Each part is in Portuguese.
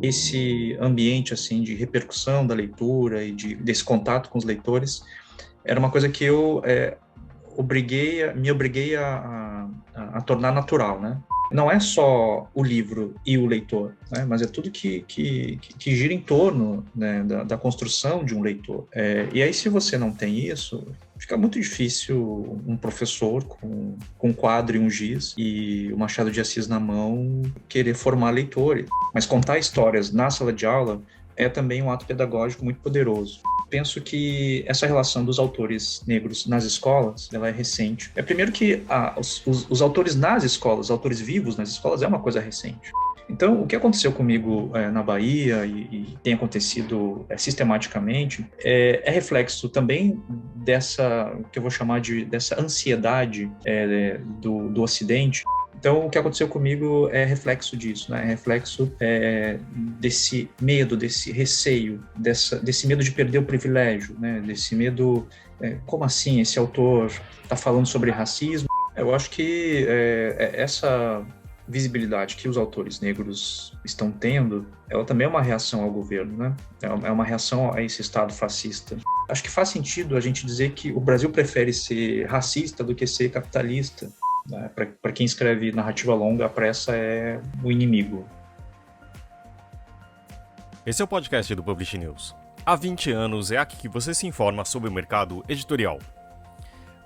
Esse ambiente assim de repercussão da leitura e desse contato com os leitores era uma coisa que eu me obriguei a tornar natural, né? Não é só o livro e o leitor, né? Mas é tudo que gira em torno, né, da construção de um leitor. E aí, se você não tem isso, fica muito difícil um professor com um quadro e um giz e o Machado de Assis na mão querer formar leitores. Mas contar histórias na sala de aula é também um ato pedagógico muito poderoso. Penso que essa relação dos autores negros nas escolas, ela é recente. Primeiro que os autores nas escolas, os autores vivos nas escolas, é uma coisa recente. Então, o que aconteceu comigo na Bahia e tem acontecido sistematicamente é reflexo também dessa, que eu vou chamar dessa ansiedade do Ocidente. Então, o que aconteceu comigo é reflexo disso, né? É reflexo desse medo, desse receio, desse medo de perder o privilégio, né? Desse medo, como assim esse autor está falando sobre racismo? Eu acho que essa visibilidade que os autores negros estão tendo, ela também é uma reação ao governo, né? É uma reação a esse Estado fascista. Acho que faz sentido a gente dizer que o Brasil prefere ser racista do que ser capitalista. Para quem escreve narrativa longa, a pressa é o inimigo. Esse é o podcast do Publish News. Há 20 anos é aqui que você se informa sobre o mercado editorial.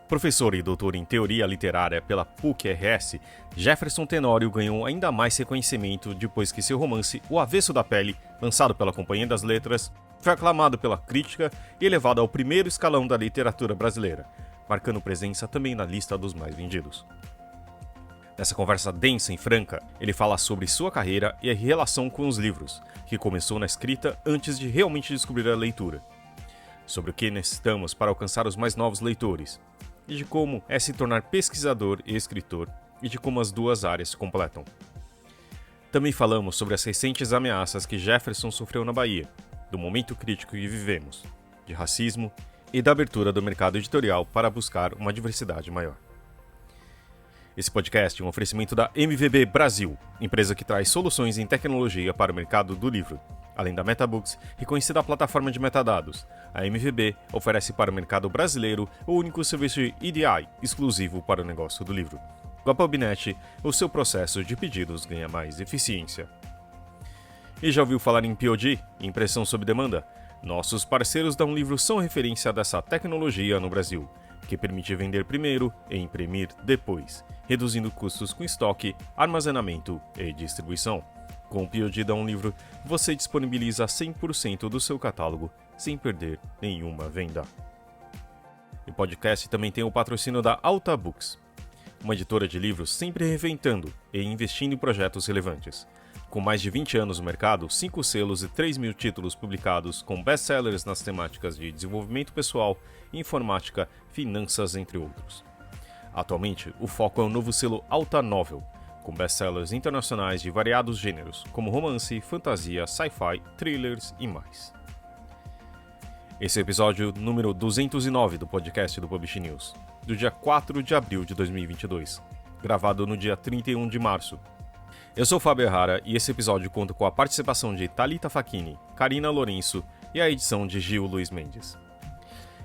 Professor e doutor em teoria literária pela PUC-RS, Jefferson Tenório ganhou ainda mais reconhecimento depois que seu romance O Avesso da Pele, lançado pela Companhia das Letras, foi aclamado pela crítica e elevado ao primeiro escalão da literatura brasileira, marcando presença também na lista dos mais vendidos. Nessa conversa densa e franca, ele fala sobre sua carreira e a relação com os livros, que começou na escrita antes de realmente descobrir a leitura. Sobre o que necessitamos para alcançar os mais novos leitores, e de como é se tornar pesquisador e escritor, e de como as duas áreas se completam. Também falamos sobre as recentes ameaças que Jefferson sofreu na Bahia, do momento crítico que vivemos, de racismo e da abertura do mercado editorial para buscar uma diversidade maior. Esse podcast é um oferecimento da MVB Brasil, empresa que traz soluções em tecnologia para o mercado do livro. Além da MetaBooks, reconhecida plataforma de metadados, a MVB oferece para o mercado brasileiro o único serviço de EDI exclusivo para o negócio do livro. Com a PubNet, o seu processo de pedidos ganha mais eficiência. E já ouviu falar em POD, impressão sob demanda? Nossos parceiros da Livro são referência dessa tecnologia no Brasil, que permite vender primeiro e imprimir depois, reduzindo custos com estoque, armazenamento e distribuição. Com o POD da Livro, você disponibiliza 100% do seu catálogo sem perder nenhuma venda. O podcast também tem o patrocínio da Alta Books, uma editora de livros sempre reinventando e investindo em projetos relevantes. Com mais de 20 anos no mercado, 5 selos e 3.000 títulos publicados com best-sellers nas temáticas de desenvolvimento pessoal, informática, finanças, entre outros. Atualmente, o foco é o novo selo Alta Novel, com best-sellers internacionais de variados gêneros, como romance, fantasia, sci-fi, thrillers e mais. Esse é o episódio número 209 do podcast do Publish News, do dia 4 de abril de 2022, gravado no dia 31 de março. Eu sou o Fábio Errara e esse episódio conta com a participação de Thalita Facchini, Karina Lourenço e a edição de Gil Luiz Mendes.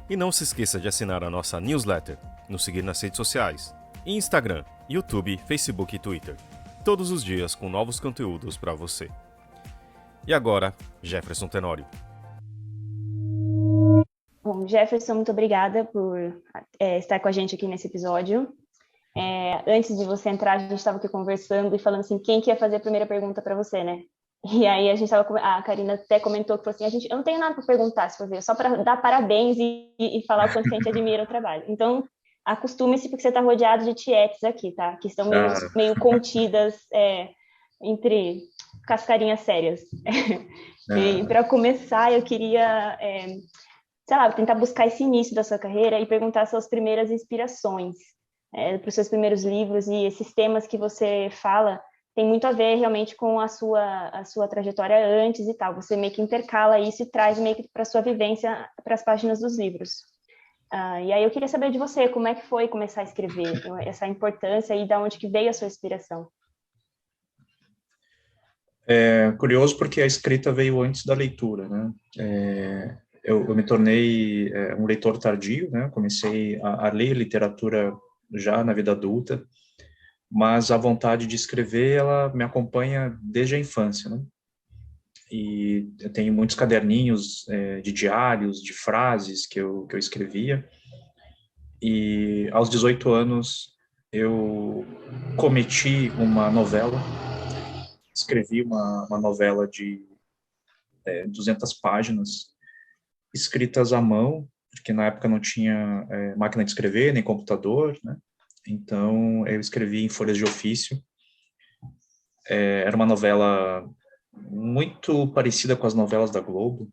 E não se esqueça de assinar a nossa newsletter, nos seguir nas redes sociais, Instagram, YouTube, Facebook e Twitter, todos os dias com novos conteúdos para você. E agora, Jefferson Tenório. Bom, Jefferson, muito obrigada por estar com a gente aqui nesse episódio. Antes de você entrar, a gente estava aqui conversando e falando assim, quem que ia fazer a primeira pergunta para você, né? E aí a Karina até comentou que falou assim, eu não tenho nada para perguntar, se for ver, só para dar parabéns e falar o quanto a gente admira o trabalho. Então, acostume-se porque você está rodeado de tietes aqui, tá? Que estão meio contidas entre cascarinhas sérias. E para começar, eu queria, tentar buscar esse início da sua carreira e perguntar suas primeiras inspirações. Para os seus primeiros livros, e esses temas que você fala tem muito a ver realmente com a sua trajetória antes e tal. Você meio que intercala isso e traz meio que para a sua vivência para as páginas dos livros. E aí eu queria saber de você, como é que foi começar a escrever, essa importância e de onde que veio a sua inspiração? É curioso porque a escrita veio antes da leitura, né? Eu me tornei um leitor tardio, né? Comecei a ler literatura já na vida adulta, mas a vontade de escrever, ela me acompanha desde a infância, né? E eu tenho muitos caderninhos de diários, de frases que eu escrevia, e aos 18 anos eu cometi uma novela, escrevi uma novela de 200 páginas, escritas à mão, porque na época não tinha máquina de escrever, nem computador, né? Então, eu escrevi em folhas de ofício. Era uma novela muito parecida com as novelas da Globo,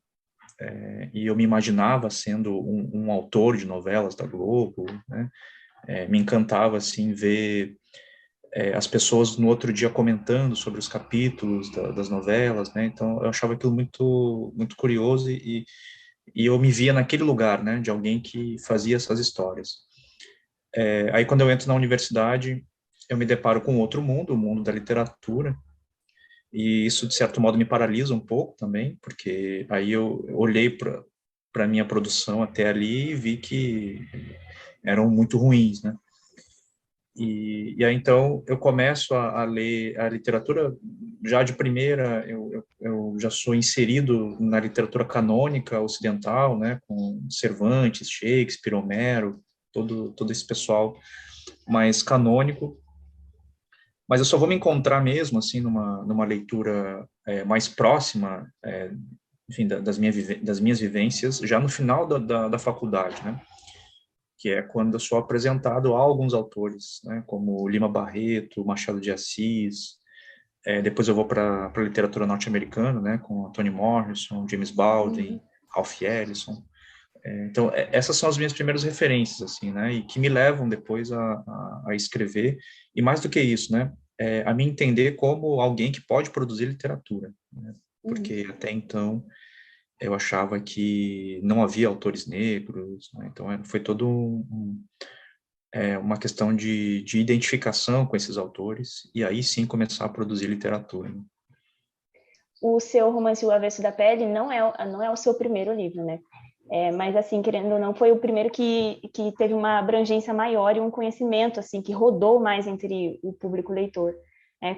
e eu me imaginava sendo um autor de novelas da Globo, né? Me encantava, assim, ver as pessoas no outro dia comentando sobre os capítulos das novelas, né? Então, eu achava aquilo muito, muito curioso e eu me via naquele lugar, né, de alguém que fazia essas histórias. Aí, quando eu entro na universidade, eu me deparo com outro mundo, o mundo da literatura, e isso, de certo modo, me paralisa um pouco também, porque aí eu olhei para a minha produção até ali e vi que eram muito ruins, né? E aí, então, eu começo a ler a literatura, já de primeira, eu já sou inserido na literatura canônica ocidental, né, com Cervantes, Shakespeare, Homero, todo esse pessoal mais canônico, mas eu só vou me encontrar mesmo, assim, numa leitura mais próxima, enfim, das minhas vivências, já no final da faculdade, né? Que é quando eu sou apresentado a alguns autores, né, como Lima Barreto, Machado de Assis. Depois eu vou para a literatura norte-americana, né, com Toni Morrison, James Baldwin, Ralph Ellison. Então, essas são as minhas primeiras referências, assim, né, e que me levam depois a escrever, e mais do que isso, né, a me entender como alguém que pode produzir literatura, né, porque até então eu achava que não havia autores negros, né, então foi todo uma questão de identificação com esses autores, e aí sim começar a produzir literatura. Né? O seu romance O Avesso da Pele não é o seu primeiro livro, né? Mas, assim, querendo ou não, foi o primeiro que teve uma abrangência maior e um conhecimento, assim, que rodou mais entre o público leitor.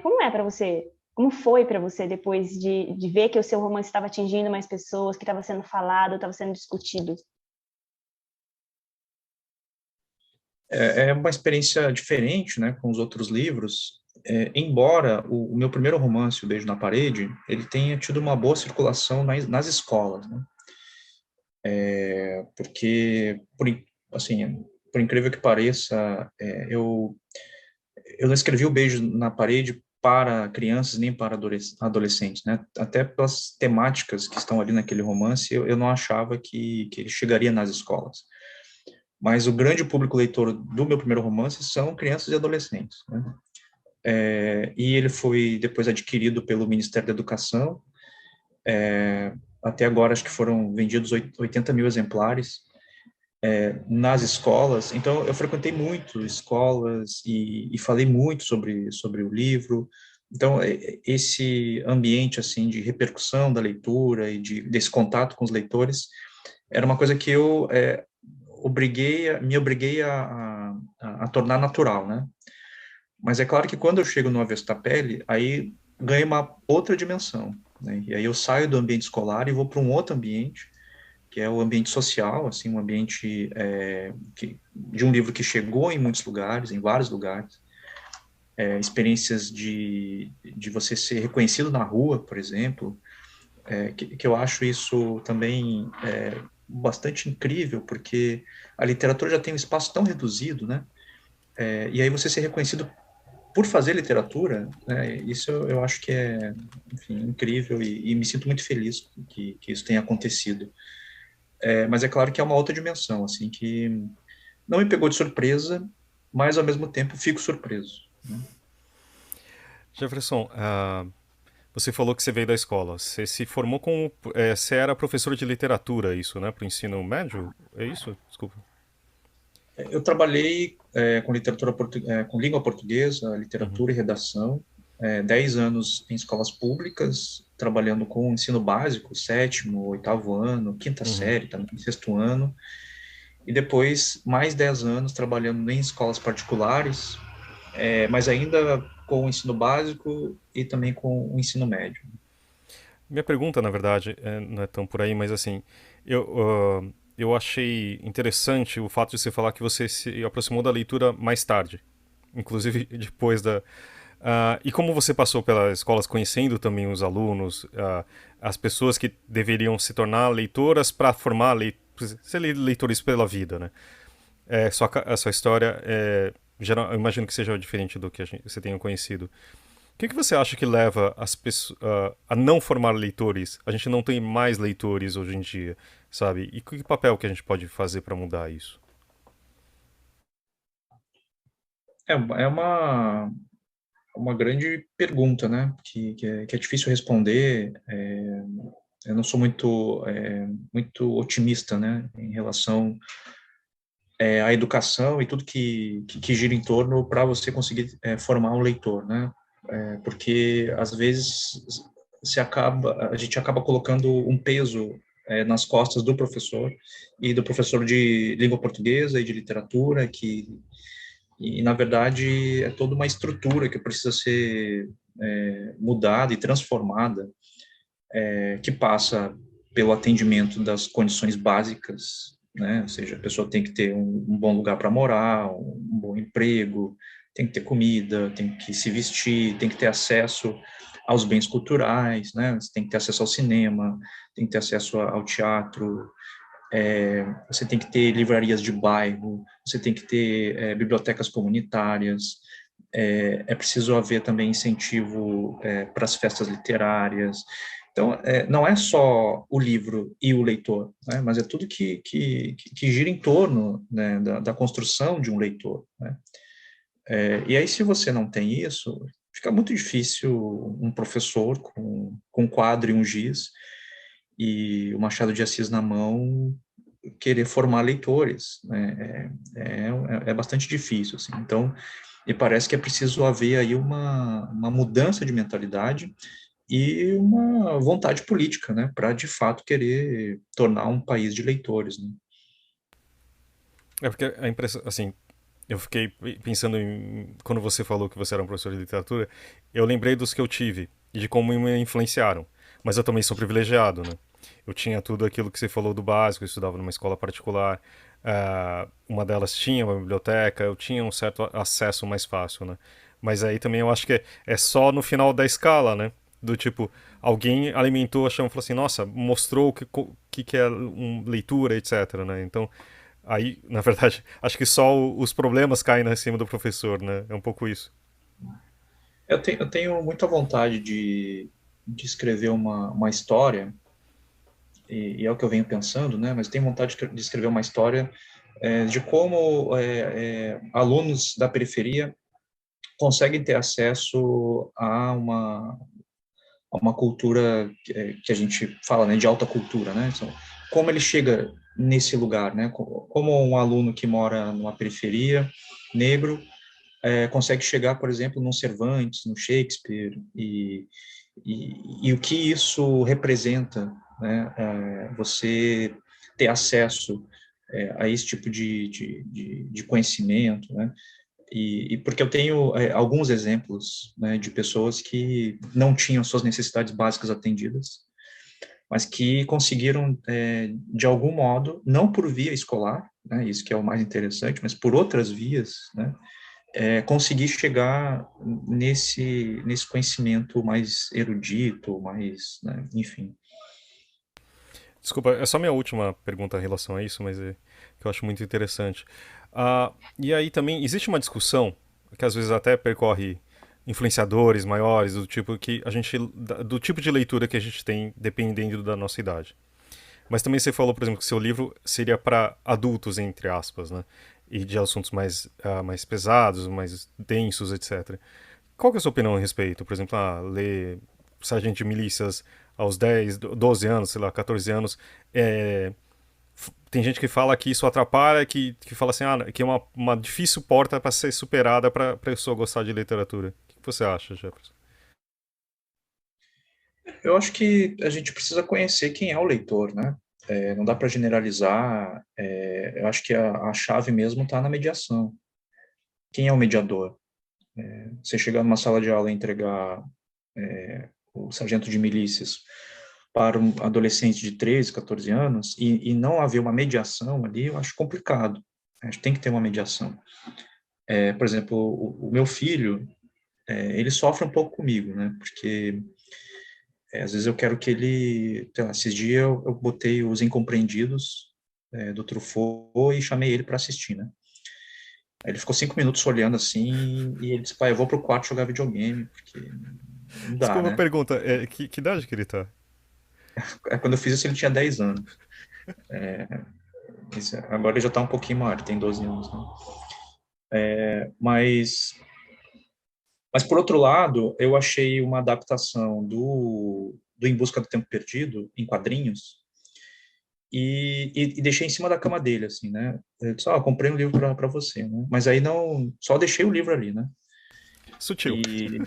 Como é para você? Como foi para você depois de ver que o seu romance estava atingindo mais pessoas, que estava sendo falado, estava sendo discutido? É uma experiência diferente, né, com os outros livros, embora o meu primeiro romance, O Beijo na Parede, ele tenha tido uma boa circulação nas escolas, né? Porque, assim, por incrível que pareça, eu não escrevi O Beijo na Parede para crianças nem para adolescentes, né? Até pelas temáticas que estão ali naquele romance, eu não achava que ele chegaria nas escolas. Mas o grande público leitor do meu primeiro romance são crianças e adolescentes, né? E ele foi depois adquirido pelo Ministério da Educação. Até agora, acho que foram vendidos 80 mil exemplares nas escolas. Então, eu frequentei muito escolas e falei muito sobre o livro. Então, esse ambiente, assim, de repercussão da leitura e desse contato com os leitores era uma coisa que eu me obriguei a tornar natural, né? Mas é claro que quando eu chego no Avesso da Pele, aí ganha uma outra dimensão, né? E aí eu saio do ambiente escolar e vou para um outro ambiente, que é o ambiente social, assim, um ambiente de um livro que chegou em muitos lugares, em vários lugares, experiências de você ser reconhecido na rua, por exemplo, que eu acho isso também bastante incrível, porque a literatura já tem um espaço tão reduzido, né? E aí você ser reconhecido por fazer literatura, né, isso eu acho que é, enfim, incrível e me sinto muito feliz que isso tenha acontecido. Mas é claro que é uma outra dimensão, assim, que não me pegou de surpresa, mas ao mesmo tempo fico surpreso. Né? Jefferson, você falou que você veio da escola. Você se formou como. Você era professor de literatura, isso, né? Para o ensino médio? É isso? Desculpa. Eu trabalhei com literatura com língua portuguesa, Uhum. literatura e redação, 10 anos em escolas públicas, trabalhando com ensino básico, sétimo, oitavo ano, quinta Uhum. série também, sexto ano, e depois mais 10 anos trabalhando em escolas particulares, mas ainda com o ensino básico e também com o ensino médio. Minha pergunta, na verdade, não é tão por aí, mas assim, eu achei interessante o fato de você falar que você se aproximou da leitura mais tarde, inclusive depois da. E como você passou pelas escolas conhecendo também os alunos, as pessoas que deveriam se tornar leitoras para formar ser leitores pela vida, né? A sua história, eu imagino que seja diferente do que você tenha conhecido. O que você acha que leva as pessoas a não formar leitores? A gente não tem mais leitores hoje em dia, sabe? E que papel que a gente pode fazer para mudar isso? É uma grande pergunta, né? Que é difícil responder. Eu não sou muito otimista, né? Em relação à educação e tudo que gira em torno para você conseguir formar um leitor, né? Porque às vezes a gente acaba colocando um peso nas costas do professor e do professor de língua portuguesa e de literatura e na verdade é toda uma estrutura que precisa ser mudada e transformada, que passa pelo atendimento das condições básicas, né? Ou seja, a pessoa tem que ter um bom lugar para morar, um bom emprego, tem que ter comida, tem que se vestir, tem que ter acesso aos bens culturais, né? Você tem que ter acesso ao cinema, tem que ter acesso ao teatro, você tem que ter livrarias de bairro, você tem que ter bibliotecas comunitárias, é preciso haver também incentivo para as festas literárias. Então, não é só o livro e o leitor, né, mas é tudo que gira em torno, né, da construção de um leitor, né. E aí, se você não tem isso, fica muito difícil um professor com um quadro e um giz e o Machado de Assis na mão querer formar leitores, né? É bastante difícil, assim. Então, me parece que é preciso haver aí uma mudança de mentalidade e uma vontade política, né, para de fato querer tornar um país de leitores, né? É porque a impressão, assim, eu fiquei pensando em. Quando você falou que você era um professor de literatura, eu lembrei dos que eu tive e de como me influenciaram. Mas eu também sou privilegiado, né? Eu tinha tudo aquilo que você falou do básico, eu estudava numa escola particular. Uma delas tinha uma biblioteca, eu tinha um certo acesso mais fácil, né? Mas aí também eu acho que é só no final da escala, né? Do tipo, alguém alimentou a chama e falou assim: nossa, mostrou que é leitura, etc, né? Então, aí, na verdade, acho que só os problemas caem em cima do professor, né? É um pouco isso. Eu tenho muita vontade de escrever uma história, e é o que eu venho pensando, né? Mas tenho vontade de escrever uma história de como alunos da periferia conseguem ter acesso a uma cultura que a gente fala, né, de alta cultura, né? Então, como ele chega nesse lugar, né? Como um aluno que mora numa periferia, negro, consegue chegar, por exemplo, num Cervantes, no Shakespeare, e o que isso representa, né? Você ter acesso a esse tipo de conhecimento, né? E porque eu tenho alguns exemplos, né, de pessoas que não tinham suas necessidades básicas atendidas, mas que conseguiram, de algum modo, não por via escolar, né, isso que é o mais interessante, mas por outras vias, né, conseguir chegar nesse conhecimento mais erudito, mais, né, enfim. Desculpa, é só minha última pergunta em relação a isso, mas que eu acho muito interessante. E aí também existe uma discussão que às vezes até percorre influenciadores maiores do tipo que a gente do tipo de leitura que a gente tem dependendo da nossa idade. Mas também você falou, por exemplo, que seu livro seria para adultos entre aspas, né? E de assuntos mais pesados, mais densos, etc. Qual que é a sua opinião a respeito? Por exemplo, ler Sargento de Milícias aos 10, 12 anos, sei lá, 14 anos. Tem gente que fala que isso atrapalha, que fala assim, que é uma difícil porta para ser superada para a pessoa gostar de literatura. O que você acha, Jefferson? Eu acho que a gente precisa conhecer quem é o leitor, né? Não dá para generalizar. Eu acho que a chave mesmo está na mediação. Quem é o mediador? Você chegar numa sala de aula e entregar o sargento de milícias para um adolescente de 13, 14 anos e não haver uma mediação ali, eu acho complicado. Acho que tem que ter uma mediação. Por exemplo, o meu filho, ele sofre um pouco comigo, né? Porque às vezes eu quero que ele... Sei lá, esses dias eu botei Os Incompreendidos, do Truffaut, e chamei ele para assistir, né? Aí ele ficou 5 minutos olhando assim, e ele disse, pai, eu vou pro quarto jogar videogame, porque não dá, Desculpa a né? pergunta, que idade que ele tá? Quando eu fiz isso, ele tinha 10 anos. Agora ele já está um pouquinho maior, ele tem 12 anos, né? Mas, por outro lado, eu achei uma adaptação do Em Busca do Tempo Perdido, em quadrinhos, e deixei em cima da cama dele, assim, né? Eu disse, comprei um livro para você, né? Mas aí não, só deixei o livro ali, né? Sutil. E,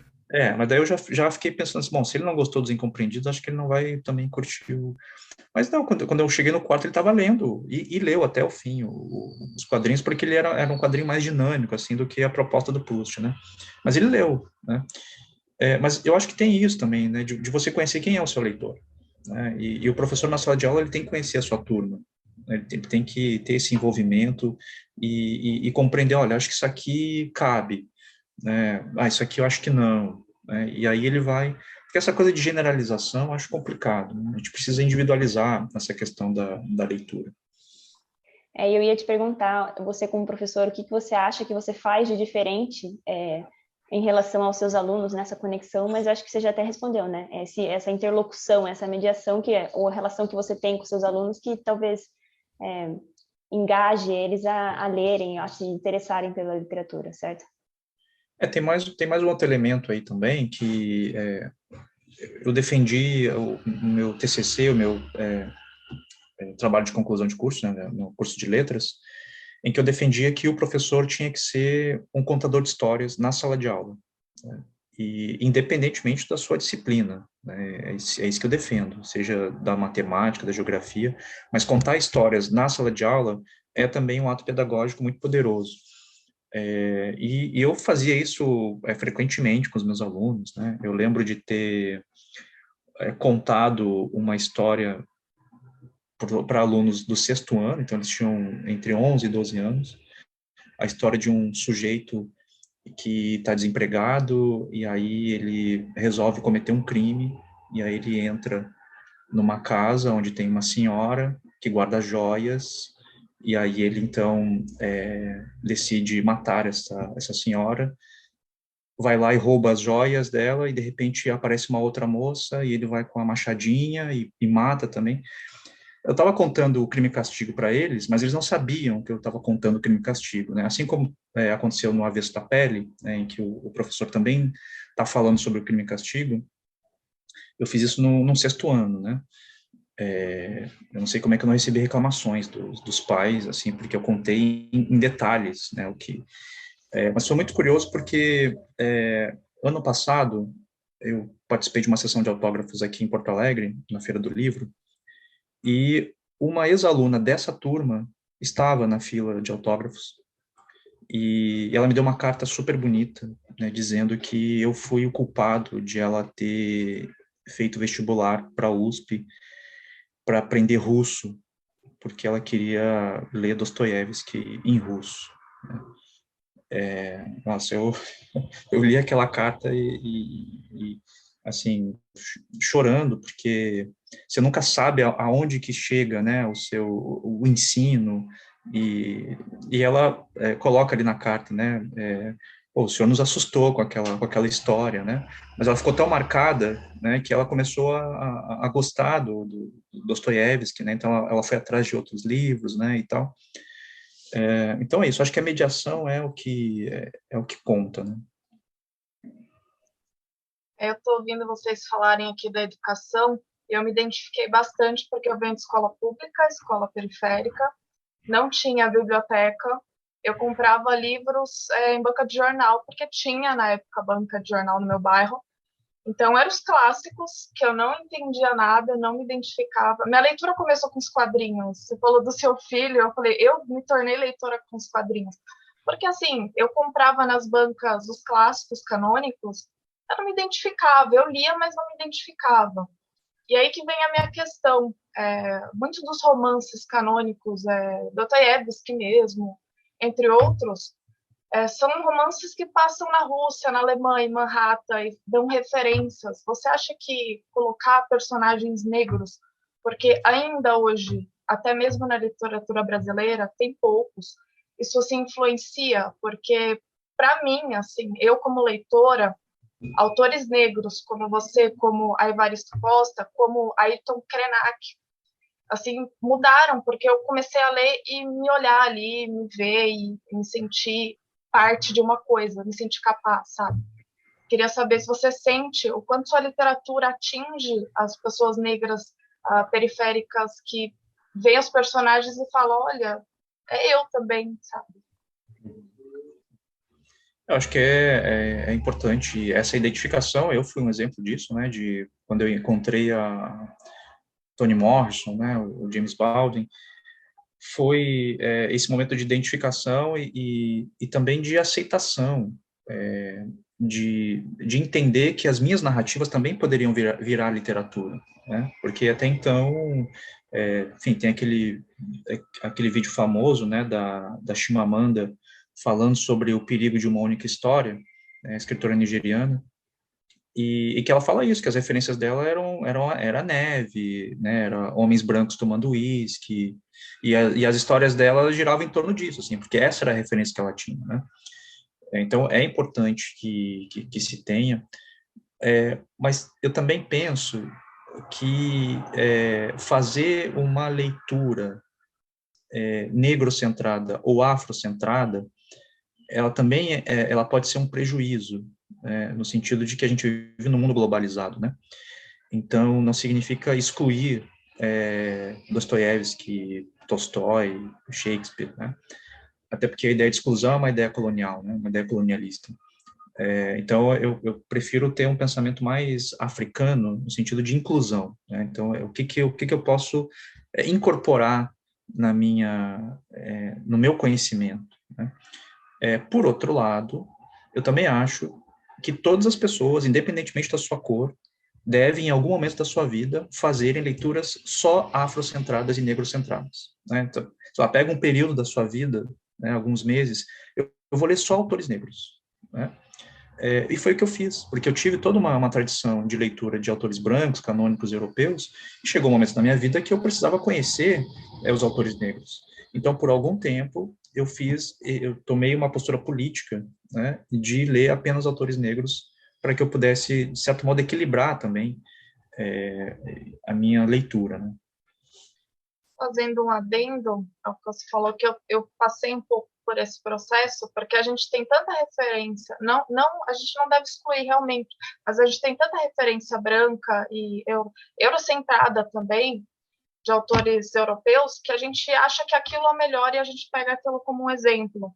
mas daí eu já fiquei pensando assim, bom, se ele não gostou dos Incompreendidos, acho que ele não vai também curtir o... Mas não, quando eu cheguei no quarto, ele estava lendo, e leu até o fim os quadrinhos, porque ele era um quadrinho mais dinâmico, assim, do que a proposta do Proust, né? Mas ele leu, né? Mas eu acho que tem isso também, né? De você conhecer quem é o seu leitor, né? E o professor na sala de aula, ele tem que conhecer a sua turma, né? Ele tem que ter esse envolvimento e compreender, olha, acho que isso aqui cabe, né? Isso aqui eu acho que não, né? E aí ele vai... Porque essa coisa de generalização eu acho complicado, né? A gente precisa individualizar essa questão da leitura. Eu ia te perguntar, você como professor, o que você acha que você faz de diferente em relação aos seus alunos nessa conexão, mas acho que você já até respondeu, né? Essa interlocução, essa mediação, ou a relação que você tem com seus alunos, que talvez engaje eles a lerem, a se interessarem pela literatura, certo? Tem mais um outro elemento aí também, que eu defendi o meu TCC, o meu trabalho de conclusão de curso, né, no curso de letras, em que eu defendia que o professor tinha que ser um contador de histórias na sala de aula, né, e independentemente da sua disciplina, né, é isso que eu defendo, seja da matemática, da geografia, mas contar histórias na sala de aula é também um ato pedagógico muito poderoso. E eu fazia isso frequentemente com os meus alunos, né? Eu lembro de ter contado uma história para alunos do sexto ano, então eles tinham entre 11 e 12 anos, a história de um sujeito que está desempregado e aí ele resolve cometer um crime e aí ele entra numa casa onde tem uma senhora que guarda joias e aí ele então decide matar essa senhora, vai lá e rouba as joias dela e de repente aparece uma outra moça e ele vai com a machadinha e mata também. Eu estava contando o Crime e Castigo para eles, mas eles não sabiam que eu estava contando o Crime e Castigo, né? Assim como aconteceu no Avesso da Pele, né, em que o professor também está falando sobre o Crime e Castigo, eu fiz isso num sexto ano, né? Eu não sei como é que eu não recebi reclamações dos pais, assim, porque eu contei em detalhes, né? Mas foi muito curioso porque ano passado eu participei de uma sessão de autógrafos aqui em Porto Alegre, na Feira do Livro, e uma ex-aluna dessa turma estava na fila de autógrafos e ela me deu uma carta super bonita, né, dizendo que eu fui o culpado de ela ter feito vestibular para a USP para aprender russo, porque ela queria ler Dostoiévski em russo. Nossa, eu li aquela carta assim, chorando, porque você nunca sabe aonde que chega, né, o ensino, e ela coloca ali na carta, né, o senhor nos assustou com aquela história, né, mas ela ficou tão marcada, né, que ela começou a gostar do Dostoiévski, né, então ela foi atrás de outros livros, né, e tal. Então é isso, acho que a mediação é o que conta, né. Eu estou ouvindo vocês falarem aqui da educação e eu me identifiquei bastante porque eu venho de escola pública, escola periférica, não tinha biblioteca, eu comprava livros em banca de jornal, porque tinha na época banca de jornal no meu bairro, Então, eram os clássicos que eu não entendia nada, não me identificava. Minha leitura começou com os quadrinhos. Você falou do seu filho, eu falei, eu me tornei leitora com os quadrinhos. Porque, assim, eu comprava nas bancas os clássicos canônicos, eu não me identificava. Eu lia, mas não me identificava. E aí que vem a minha questão. Muitos dos romances canônicos, Dostoiévski mesmo, entre outros, são romances que passam na Rússia, na Alemanha, em Manhattan, e dão referências. Você acha que colocar personagens negros, porque ainda hoje, até mesmo na literatura brasileira, tem poucos, isso se influencia? Porque, para mim, assim, eu como leitora, autores negros como você, como a Evaristo Costa, como Ayrton Krenak, assim, mudaram, porque eu comecei a ler e me olhar ali, me ver e me sentir parte de uma coisa, me sentir capaz, sabe? Queria saber se você sente o quanto sua literatura atinge as pessoas negras periféricas que veem os personagens e falam, olha, é eu também, sabe? Eu acho que é importante essa identificação. Eu fui um exemplo disso, né, de quando eu encontrei a Toni Morrison, né, o James Baldwin, foi esse momento de identificação e também de aceitação, de entender que as minhas narrativas também poderiam virar literatura, né, porque até então, enfim, tem aquele vídeo famoso, né, da Chimamanda, falando sobre o perigo de uma única história, né, escritora nigeriana, e que ela fala isso, que as referências dela era neve, né, era homens brancos tomando uísque, e as histórias dela giravam em torno disso, assim, porque essa era a referência que ela tinha, né? Então, é importante que se tenha, mas eu também penso que fazer uma leitura negro-centrada ou afrocentrada, ela também ela pode ser um prejuízo, no sentido de que a gente vive num mundo globalizado, né? Então, não significa excluir Dostoiévski, Tolstói, Shakespeare, né? Até porque a ideia de exclusão é uma ideia colonial, né? Uma ideia colonialista. Então, eu prefiro ter um pensamento mais africano, no sentido de inclusão, né? Então, o que eu posso incorporar no meu conhecimento, né? Por outro lado, eu também acho que todas as pessoas, independentemente da sua cor, devem, em algum momento da sua vida, fazerem leituras só afrocentradas e negrocentradas, né? Então, sei lá, pega um período da sua vida, né, alguns meses, eu vou ler só autores negros, né? E foi o que eu fiz, porque eu tive toda uma tradição de leitura de autores brancos, canônicos europeus, e chegou um momento na minha vida que eu precisava conhecer os autores negros. Então, por algum tempo, eu tomei uma postura política, né, de ler apenas autores negros, para que eu pudesse, de certo modo, equilibrar também a minha leitura, né? Fazendo um adendo ao que você falou, que eu passei um pouco por esse processo, porque a gente tem tanta referência, a gente não deve excluir realmente, mas a gente tem tanta referência branca e eurocentrada também, de autores europeus, que a gente acha que aquilo é melhor e a gente pega aquilo como um exemplo.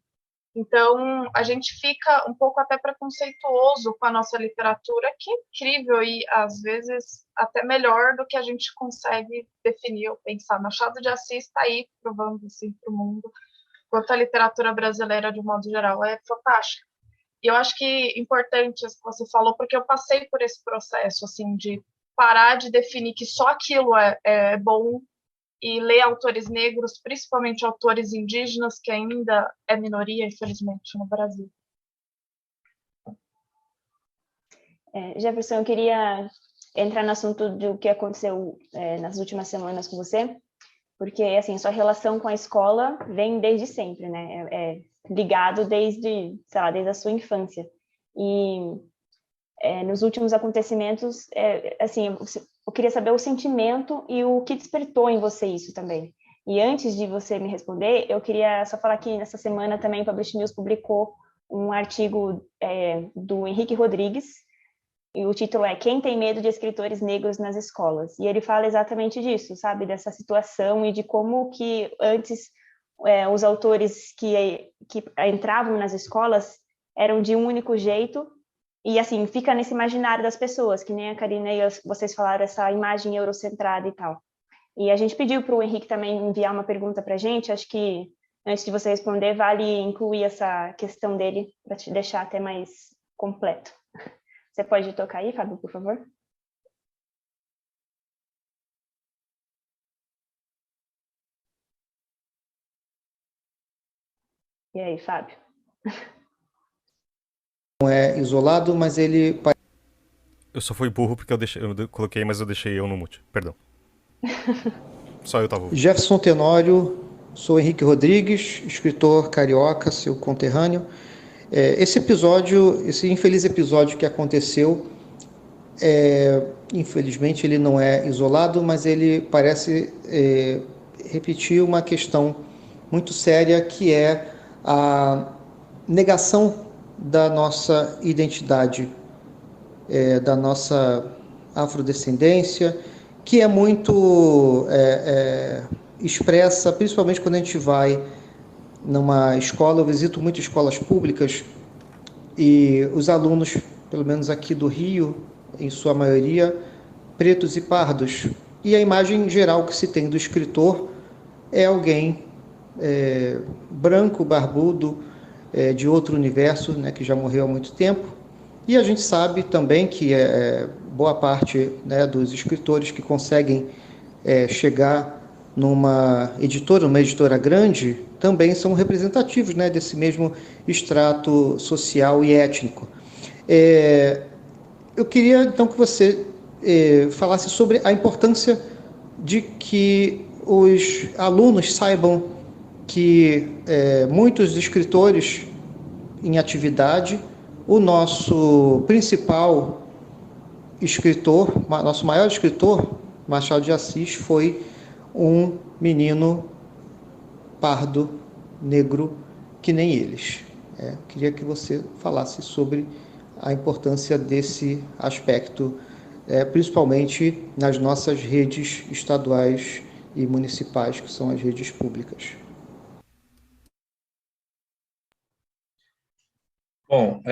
Então, a gente fica um pouco até preconceituoso com a nossa literatura, que é incrível e, às vezes, até melhor do que a gente consegue definir ou pensar. Machado de Assis está aí, provando assim, para o mundo, quanto a literatura brasileira, de um modo geral, é fantástica. E eu acho que importante isso que você falou, porque eu passei por esse processo, assim, de parar de definir que só aquilo é bom e ler autores negros, principalmente autores indígenas, que ainda é minoria, infelizmente, no Brasil. Jefferson, eu queria entrar no assunto do que aconteceu nas últimas semanas com você, porque, assim, sua relação com a escola vem desde sempre, né? Ligado desde, sei lá, desde a sua infância. E nos últimos acontecimentos, assim, eu queria saber o sentimento e o que despertou em você isso também. E antes de você me responder, eu queria só falar que nessa semana também o Publish News publicou um artigo do Henrique Rodrigues, e o título é Quem tem medo de escritores negros nas escolas? E ele fala exatamente disso, sabe? Dessa situação e de como que antes os autores que entravam nas escolas eram de um único jeito E, assim, fica nesse imaginário das pessoas, que nem a Karina e vocês falaram, essa imagem eurocentrada e tal. E a gente pediu para o Henrique também enviar uma pergunta para a gente, acho que antes de você responder, vale incluir essa questão dele, para te deixar até mais completo. Você pode tocar aí, Fábio, por favor? E aí, Fábio? Não é isolado, mas ele... Eu só fui burro porque eu coloquei, mas eu deixei eu no mute. Perdão. Só eu tava ouvindo. Jefferson Tenório, sou Henrique Rodrigues, escritor carioca, seu conterrâneo. Esse infeliz episódio que aconteceu, infelizmente ele não é isolado, mas ele parece repetir uma questão muito séria, que é a negação da nossa identidade, da nossa afrodescendência, que é muito expressa, principalmente quando a gente vai numa escola. Eu visito muitas escolas públicas e os alunos, pelo menos aqui do Rio, em sua maioria, pretos e pardos. E a imagem geral que se tem do escritor é alguém branco, barbudo, de outro universo, né, que já morreu há muito tempo. E a gente sabe também que boa parte, né, dos escritores que conseguem chegar numa editora grande, também são representativos, né, desse mesmo extrato social e étnico. Eu queria, então, que você falasse sobre a importância de que os alunos saibam que muitos escritores em atividade, o nosso principal escritor, nosso maior escritor, Machado de Assis, foi um menino pardo, negro, que nem eles. Queria que você falasse sobre a importância desse aspecto, principalmente nas nossas redes estaduais e municipais, que são as redes públicas. Bom,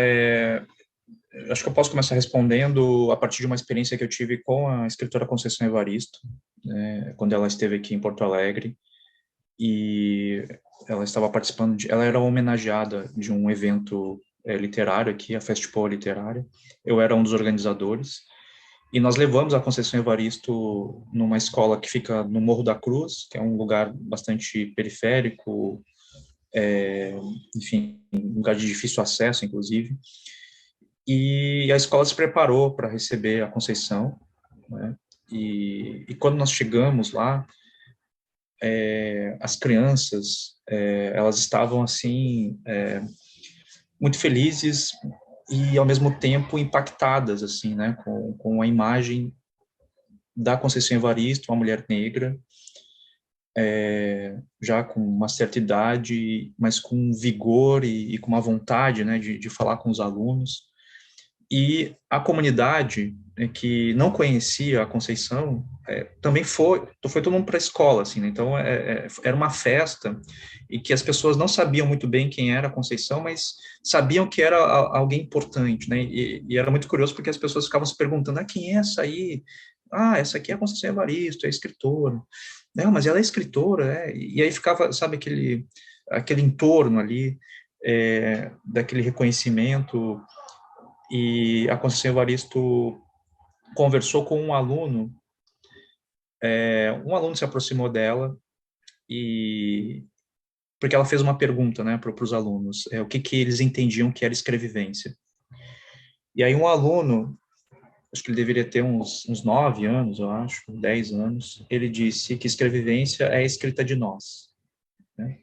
acho que eu posso começar respondendo a partir de uma experiência que eu tive com a escritora Conceição Evaristo, quando ela esteve aqui em Porto Alegre, e ela estava participando ela era homenageada de um evento literário aqui, a Festival Literária. Eu era um dos organizadores, e nós levamos a Conceição Evaristo numa escola que fica no Morro da Cruz, que é um lugar bastante periférico, enfim, um lugar de difícil acesso, inclusive. E a escola se preparou para receber a Conceição, né? E quando nós chegamos lá, as crianças, elas estavam assim muito felizes e ao mesmo tempo impactadas, assim, né, com a imagem da Conceição Evaristo, uma mulher negra, já com uma certa idade, mas com vigor e com uma vontade, né, de falar com os alunos. E a comunidade, que não conhecia a Conceição, também foi todo mundo para a escola, assim, né? Então era uma festa e que as pessoas não sabiam muito bem quem era a Conceição, mas sabiam que era alguém importante, né? E era muito curioso porque as pessoas ficavam se perguntando: quem é essa aí? Essa aqui é a Conceição Evaristo, é escritora. Não, mas ela é escritora, E aí ficava, sabe, aquele entorno ali, daquele reconhecimento. E a Conceição Evaristo conversou com um aluno se aproximou dela, e porque ela fez uma pergunta, né, para os alunos, o que eles entendiam que era escrevivência. E aí um aluno, acho que ele deveria ter uns 9 anos, eu acho, 10 anos, ele disse que escrevivência é a escrita de nós, né?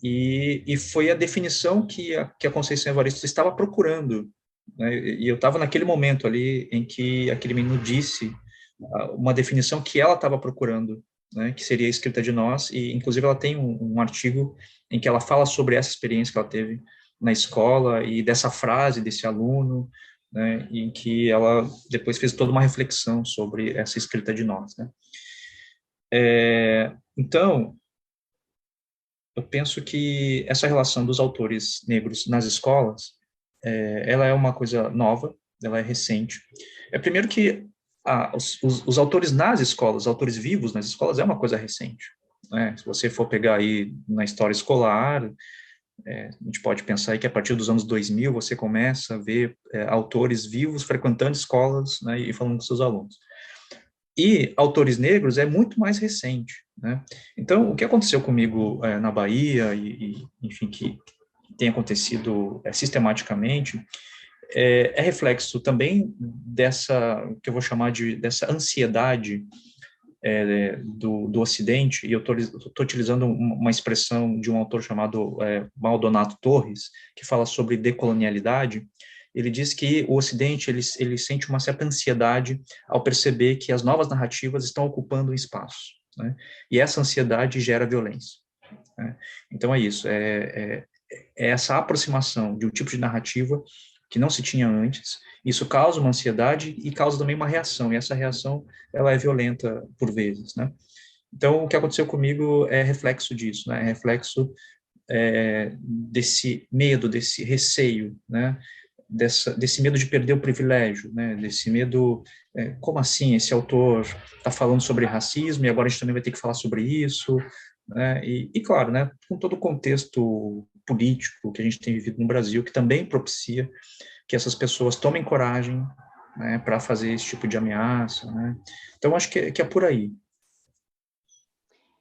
E foi a definição que a Conceição Evaristo estava procurando, né? E eu estava naquele momento ali em que aquele menino disse uma definição que ela estava procurando, né, que seria a escrita de nós, e inclusive ela tem um artigo em que ela fala sobre essa experiência que ela teve na escola e dessa frase desse aluno, né, em que ela depois fez toda uma reflexão sobre essa escrita de nós, né. Então, eu penso que essa relação dos autores negros nas escolas ela é uma coisa nova, ela é recente. Primeiro que os autores nas escolas, os autores vivos nas escolas, é uma coisa recente, né? Se você for pegar aí na história escolar, a gente pode pensar aí que a partir dos anos 2000 você começa a ver autores vivos frequentando escolas, né, e falando com seus alunos. E autores negros é muito mais recente, né? Então, o que aconteceu comigo na Bahia, enfim, que tem acontecido sistematicamente, reflexo também dessa, que eu vou chamar dessa ansiedade do Ocidente, e eu estou utilizando uma expressão de um autor chamado Maldonato Torres, que fala sobre decolonialidade. Ele diz que o Ocidente ele sente uma certa ansiedade ao perceber que as novas narrativas estão ocupando um espaço, né? E essa ansiedade gera violência, né? Então é isso, é essa aproximação de um tipo de narrativa que não se tinha antes. Isso causa uma ansiedade e causa também uma reação, e essa reação ela é violenta por vezes, né? Então, o que aconteceu comigo é reflexo disso, né? É reflexo desse medo, desse receio, né? Desse medo de perder o privilégio, né? Desse medo, como assim esse autor está falando sobre racismo e agora a gente também vai ter que falar sobre isso, né? E claro, né? Com todo o contexto político que a gente tem vivido no Brasil, que também propicia que essas pessoas tomem coragem, né, para fazer esse tipo de ameaça, né? Então, acho que é por aí.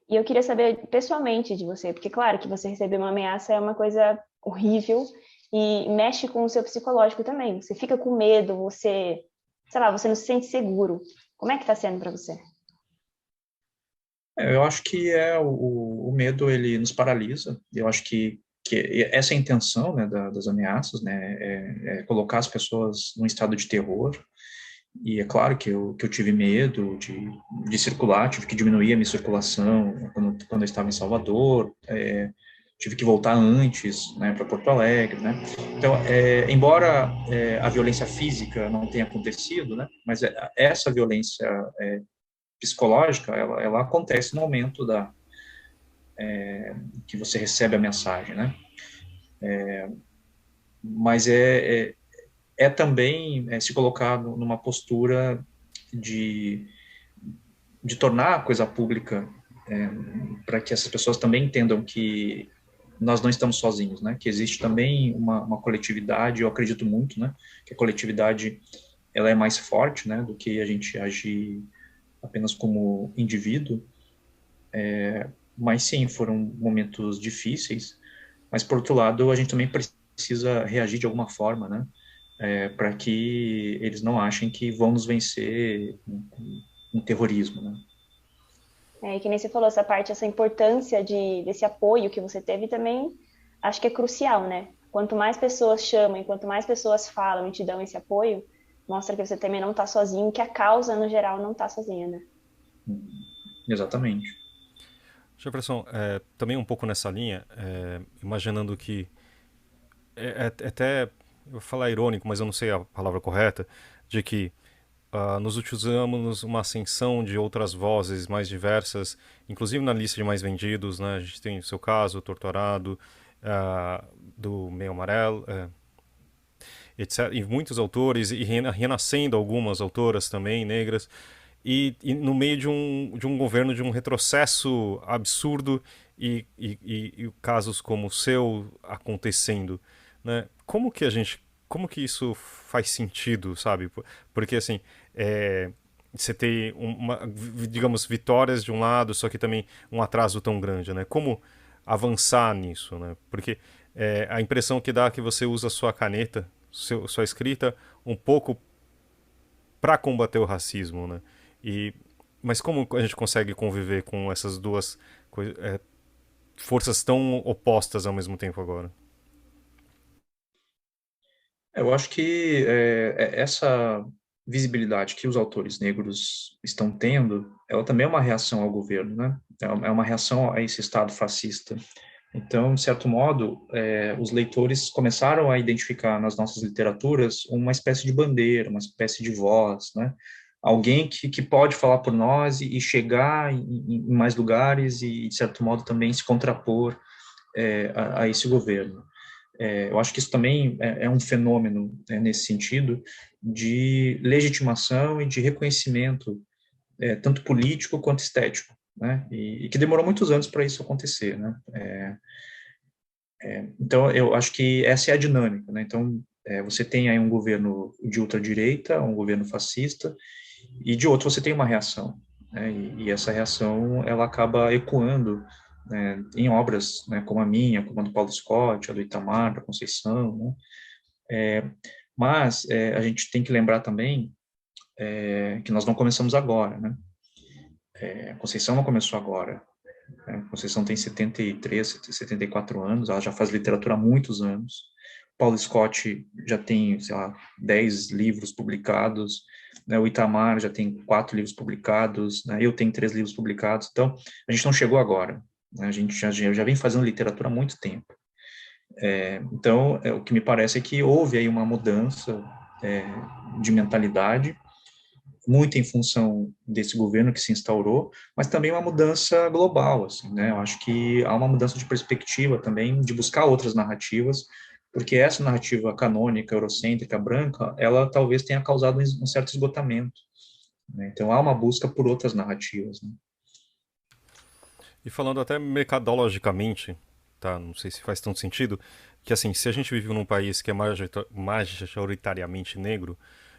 E eu queria saber pessoalmente de você, porque claro que você receber uma ameaça é uma coisa horrível e mexe com o seu psicológico também. Você fica com medo, você, sei lá, você não se sente seguro. Como é que está sendo para você? Eu acho que o medo, ele nos paralisa. Eu acho que essa é a intenção, né, das ameaças, né, colocar as pessoas num estado de terror. E é claro que eu tive medo de circular, tive que diminuir a minha circulação quando eu estava em Salvador, tive que voltar antes, né, para Porto Alegre, né. Então, embora a violência física não tenha acontecido, né, mas essa violência psicológica, ela acontece no momento que você recebe a mensagem, né. Mas também se colocar numa postura de tornar a coisa pública, para que essas pessoas também entendam que nós não estamos sozinhos, né? Que existe também uma coletividade. Eu acredito muito, né? Que a coletividade ela é mais forte, né? Do que a gente agir apenas como indivíduo. Mas sim, foram momentos difíceis. Mas por outro lado, a gente também precisa reagir de alguma forma, né? Para que eles não achem que vão nos vencer um terrorismo, né? E que nem você falou, essa importância desse apoio que você teve também, acho que é crucial, né? Quanto mais pessoas chamam e quanto mais pessoas falam e te dão esse apoio, mostra que você também não está sozinho, que a causa, no geral, não está sozinha, né? Exatamente. Jefferson, também um pouco nessa linha, imaginando que até, eu vou falar irônico, mas eu não sei a palavra correta, de que nos últimos anos uma ascensão de outras vozes mais diversas, inclusive na lista de mais vendidos, né? A gente tem o seu caso, o Torturado, do Meio Amarelo, etc. E muitos autores, e renascendo algumas autoras também, negras, e no meio de um governo de um retrocesso absurdo e casos como o seu acontecendo, né? Como que isso faz sentido, sabe? Porque assim, você tem digamos, vitórias de um lado, só que também um atraso tão grande, né? Como avançar nisso, né? Porque a impressão que dá é que você usa sua caneta, sua escrita, um pouco para combater o racismo, né? Mas como a gente consegue conviver com essas duas forças tão opostas ao mesmo tempo agora? Eu acho que essa visibilidade que os autores negros estão tendo, ela também é uma reação ao governo, né? É uma reação a esse Estado fascista. Então, de certo modo, os leitores começaram a identificar nas nossas literaturas uma espécie de bandeira, uma espécie de voz, né? Alguém que pode falar por nós e chegar em mais lugares e, de certo modo, também se contrapor a esse governo. Eu acho que isso também é um fenômeno, né, nesse sentido, de legitimação e de reconhecimento, tanto político quanto estético, né? E que demorou muitos anos para isso acontecer, né? Então, eu acho que essa é a dinâmica, né? Então, você tem aí um governo de ultradireita, um governo fascista, e de outro você tem uma reação, né? E essa reação, ela acaba ecoando, né, em obras, né, como a minha, como a do Paulo Scott, a do Itamar, da Conceição, né? Mas a gente tem que lembrar também que nós não começamos agora, né? A Conceição não começou agora. A Conceição tem 73, 74 anos, ela já faz literatura há muitos anos. Paulo Scott já tem, sei lá, 10 livros publicados, né? O Itamar já tem 4 livros publicados, né? Eu tenho 3 livros publicados, então a gente não chegou agora, né? A gente já vem fazendo literatura há muito tempo. Então, o que me parece é que houve aí uma mudança de mentalidade, muito em função desse governo que se instaurou, mas também uma mudança global, assim, né? Eu acho que há uma mudança de perspectiva também, de buscar outras narrativas, porque essa narrativa canônica, eurocêntrica, branca, ela talvez tenha causado um certo esgotamento, né? Então há uma busca por outras narrativas, né? E falando até mercadologicamente, tá? Não sei se faz tanto sentido, que assim, se a gente vive num país que é majoritariamente negro,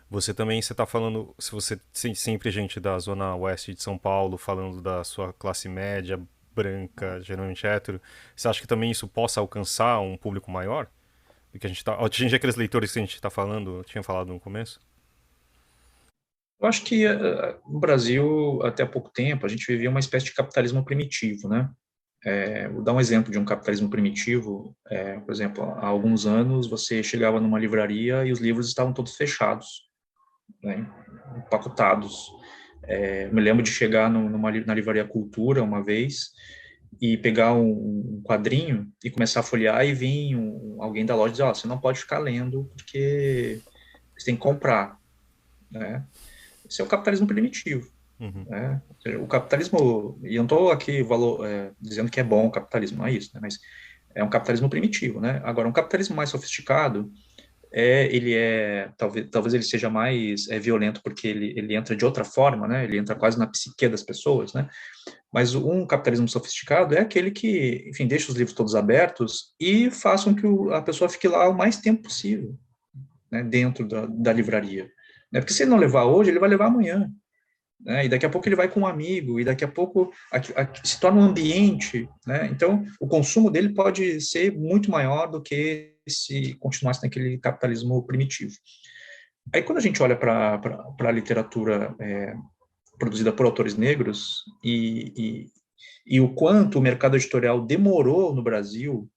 você está falando, se você tem sempre gente da zona oeste de São Paulo falando da sua classe média, branca, geralmente hétero, você acha que também isso possa alcançar um público maior? Do que a gente tá, atingir aqueles leitores que a gente está falando, tinha falado no começo? Eu acho que no Brasil, até há pouco tempo, a gente vivia uma espécie de capitalismo primitivo, né? Vou dar um exemplo de um capitalismo primitivo. Por exemplo, há alguns anos você chegava numa livraria e os livros estavam todos fechados, né, empacotados. Me lembro de chegar na Livraria Cultura uma vez e pegar um quadrinho e começar a folhear e vir alguém da loja dizer, você não pode ficar lendo porque você tem que comprar, né? Esse é o capitalismo primitivo. Uhum. Né? O capitalismo, e eu não estou aqui dizendo que é bom o capitalismo, não é isso, né? Mas é um capitalismo primitivo, né? Agora, um capitalismo mais sofisticado, talvez ele seja mais violento porque ele entra de outra forma, né? Ele entra quase na psique das pessoas, né? Mas um capitalismo sofisticado é aquele que, enfim, deixa os livros todos abertos e faz com que a pessoa fique lá o mais tempo possível, né? Dentro da livraria. Né? Porque se ele não levar hoje, ele vai levar amanhã. Né? E daqui a pouco ele vai com um amigo, e daqui a pouco se torna um ambiente, né? Então o consumo dele pode ser muito maior do que se continuasse naquele capitalismo primitivo. Aí quando a gente olha para a literatura produzida por autores negros e o quanto o mercado editorial demorou no Brasil